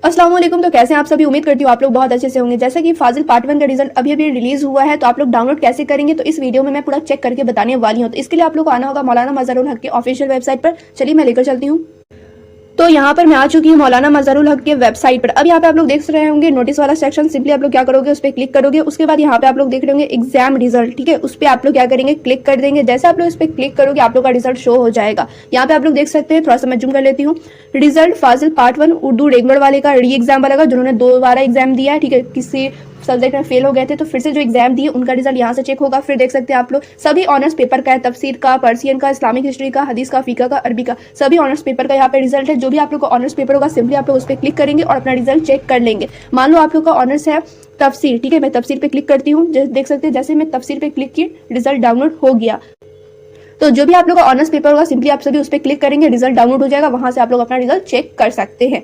अस्सलाम वालेकुम। तो कैसे हैं आप सभी? उम्मीद करती हूँ आप लोग बहुत अच्छे से होंगे। जैसा कि फाजिल पार्ट 1 का रिजल्ट अभी अभी रिलीज हुआ है, तो आप लोग डाउनलोड कैसे करेंगे तो इस वीडियो में मैं पूरा चेक करके बताने वाली हूँ। तो इसके लिए आप लोग को आना होगा मौलाना मज़हरुल हक के ऑफिशियल वेबसाइट पर। चलिए मैं लेकर चलती हूँ। तो यहाँ पर मैं आ चुकी हूँ मौलाना मज़हरुल हक के वेबसाइट पर। अब यहाँ पे आप लोग देख रहे होंगे नोटिस वाला सेक्शन। सिंपली आप लोग क्या करोगे, उस पर क्लिक करोगे। उसके बाद यहाँ पे आप लोग देख रहे होंगे एग्जाम रिजल्ट, ठीक है। उस पर आप लोग क्या करेंगे, क्लिक कर देंगे। जैसे आप लोग इस पर क्लिक करोगे आप लोग का रिजल्ट शो हो जाएगा। यहाँ पे आप लोग देख सकते हैं, थोड़ा सा मैं जूम कर लेती हूँ। रिजल्ट फाजिल पार्ट 1 उर्दू रेगुलर वाले का, री एग्जाम वाले का, जिन्होंने दोबारा एग्जाम दिया है, ठीक है, किसी सब्जेक्ट में फेल हो गए थे तो फिर से जो एग्जाम दिए उनका रिजल्ट यहाँ से चेक होगा। फिर देख सकते हैं आप लोग सभी ऑनर्स पेपर का है, तफसीर का, पर्सियन का, इस्लामिक हिस्ट्री का, हदीस का, फीका का, अरबी का, सभी ऑनर्स पेपर का यहाँ पे रिजल्ट है। जो भी आप लोग का ऑनर्स पेपर होगा सिंपली आप लोग उस पर क्लिक करेंगे और अपना रिजल्ट चेक कर लेंगे। मान लो आप लोग का ऑनर्स है तफसीर, ठीक है, मैं तफसीर पे क्लिक करती हूँ। देख सकते हैं जैसे मैं तफसीर पे क्लिक की रिजल्ट डाउनलोड हो गया। तो जो भी आप लोग का ऑनर्स पेपर होगा सिंपली आप सभी उस पर क्लिक करेंगे, रिजल्ट डाउनलोड हो जाएगा। वहां से आप लोग अपना रिजल्ट चेक कर सकते हैं।